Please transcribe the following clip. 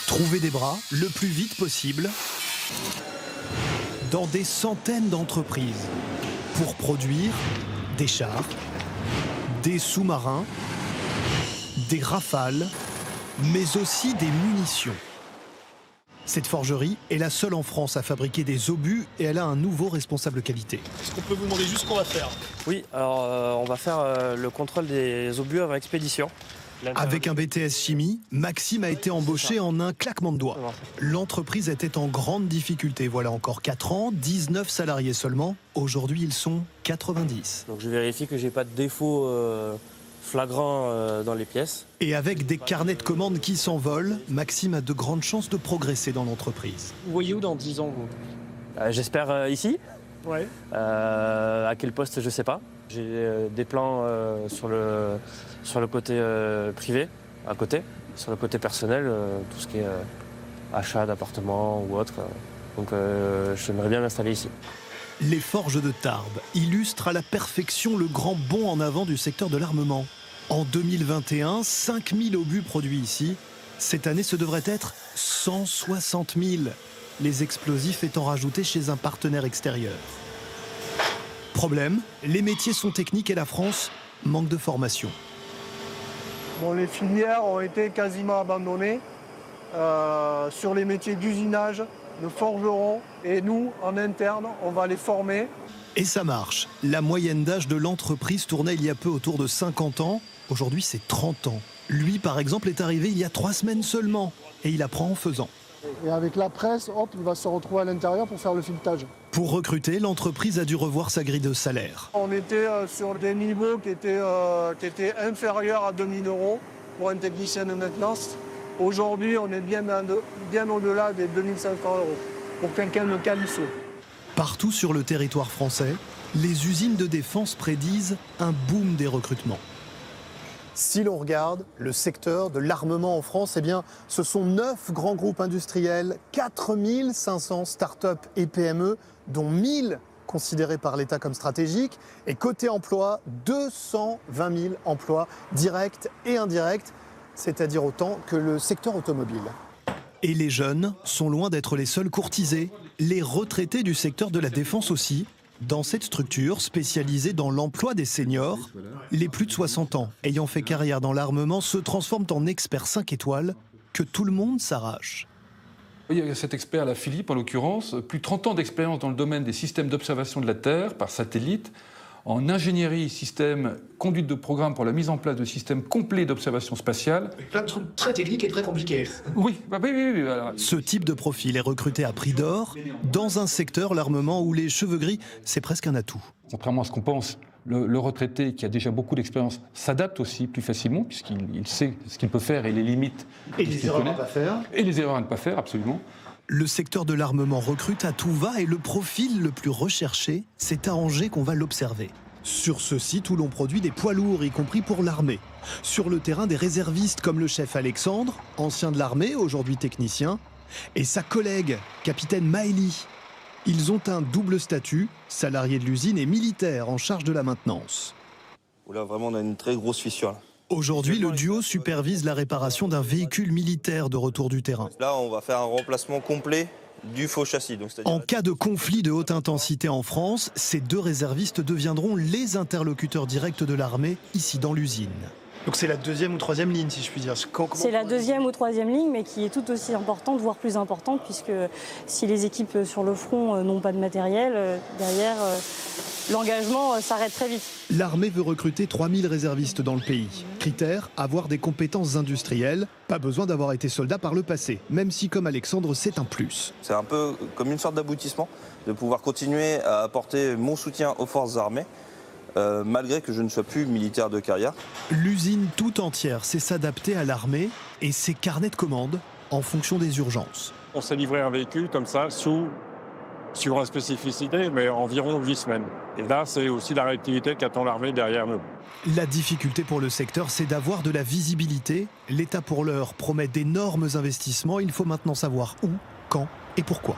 Trouver des bras le plus vite possible dans des centaines d'entreprises pour produire des chars, des sous-marins, des rafales, mais aussi des munitions. Cette forgerie est la seule en France à fabriquer des obus et elle a un nouveau responsable qualité. Est-ce qu'on peut vous demander juste ce qu'on va faire? Oui, alors on va faire le contrôle des obus avant expédition. Avec un BTS chimie, Maxime a été embauché en un claquement de doigts. L'entreprise était en grande difficulté. Voilà encore 4 ans, 19 salariés seulement. Aujourd'hui, ils sont 90. Donc je vérifie que j'ai pas de défaut flagrant dans les pièces. Et avec des carnets de commandes qui s'envolent, Maxime a de grandes chances de progresser dans l'entreprise. Vous voyez où dans 10 ans, vous? J'espère ici. Ouais. À quel poste, je sais pas. J'ai des plans sur le côté privé, à côté. Sur le côté personnel, tout ce qui est achat d'appartements ou autre. Donc j'aimerais bien m'installer ici. Les forges de Tarbes illustrent à la perfection le grand bond en avant du secteur de l'armement. En 2021, 5000 obus produits ici. Cette année, ce devrait être 160 000. Les explosifs étant rajoutés chez un partenaire extérieur. Problème, les métiers sont techniques et la France manque de formation. Bon, les filières ont été quasiment abandonnées sur les métiers d'usinage, de forgeron. Et nous, en interne, on va les former. Et ça marche. La moyenne d'âge de l'entreprise tournait il y a peu autour de 50 ans. Aujourd'hui, c'est 30 ans. Lui, par exemple, est arrivé il y a 3 semaines seulement. Et il apprend en faisant. Et avec la presse, hop, il va se retrouver à l'intérieur pour faire le filetage. Pour recruter, l'entreprise a dû revoir sa grille de salaire. On était sur des niveaux qui étaient inférieurs à 2 000 € pour un technicien de maintenance. Aujourd'hui, on est bien au-delà des 2 500 € pour quelqu'un de qualifié. Partout sur le territoire français, les usines de défense prédisent un boom des recrutements. Si l'on regarde le secteur de l'armement en France, eh bien, ce sont 9 grands groupes industriels, 4 500 start-up et PME, dont 1000 considérés par l'État comme stratégiques. Et côté emploi, 220 000 emplois directs et indirects, c'est-à-dire autant que le secteur automobile. Et les jeunes sont loin d'être les seuls courtisés. Les retraités du secteur de la défense aussi. Dans cette structure spécialisée dans l'emploi des seniors, les plus de 60 ans ayant fait carrière dans l'armement se transforment en experts 5 étoiles que tout le monde s'arrache. Il y a cet expert, là, Philippe, en l'occurrence, plus de 30 ans d'expérience dans le domaine des systèmes d'observation de la Terre par satellite, en ingénierie, système, conduite de programme pour la mise en place de systèmes complets d'observation spatiale. Plein de trucs très techniques et très compliqués. Oui, oui. Voilà. Ce type de profil est recruté à prix d'or dans un secteur, l'armement, où les cheveux gris, c'est presque un atout. Contrairement à ce qu'on pense, le retraité qui a déjà beaucoup d'expérience s'adapte aussi plus facilement, puisqu'il sait ce qu'il peut faire et les limites. Et les erreurs à ne pas faire. Et les erreurs à ne pas faire, absolument. Le secteur de l'armement recrute à tout va et le profil le plus recherché, c'est à Angers qu'on va l'observer. Sur ce site où l'on produit des poids lourds, y compris pour l'armée. Sur le terrain, des réservistes comme le chef Alexandre, ancien de l'armée, aujourd'hui technicien, et sa collègue, capitaine Maëlie. Ils ont un double statut, salarié de l'usine et militaire en charge de la maintenance. Là, vraiment, on a une très grosse fissure. Là. Aujourd'hui, le duo supervise la réparation d'un véhicule militaire de retour du terrain. Là, on va faire un remplacement complet du faux châssis. Donc, en cas de conflit de haute intensité en France, ces 2 réservistes deviendront les interlocuteurs directs de l'armée ici dans l'usine. Donc c'est la 2e ou 3e ligne, si je puis dire. C'est la 2e ou 3e ligne, mais qui est tout aussi importante, voire plus importante, puisque si les équipes sur le front n'ont pas de matériel, derrière, l'engagement s'arrête très vite. L'armée veut recruter 3000 réservistes dans le pays. Critère, avoir des compétences industrielles. Pas besoin d'avoir été soldat par le passé, même si comme Alexandre, c'est un plus. C'est un peu comme une sorte d'aboutissement, de pouvoir continuer à apporter mon soutien aux forces armées, malgré que je ne sois plus militaire de carrière. L'usine tout entière sait s'adapter à l'armée et ses carnets de commandes en fonction des urgences. On s'est livré un véhicule comme ça sur la spécificité, mais environ 8 semaines. Et là, c'est aussi la réactivité qu'attend l'armée derrière nous. La difficulté pour le secteur, c'est d'avoir de la visibilité. L'État, pour l'heure, promet d'énormes investissements. Il faut maintenant savoir où, quand et pourquoi.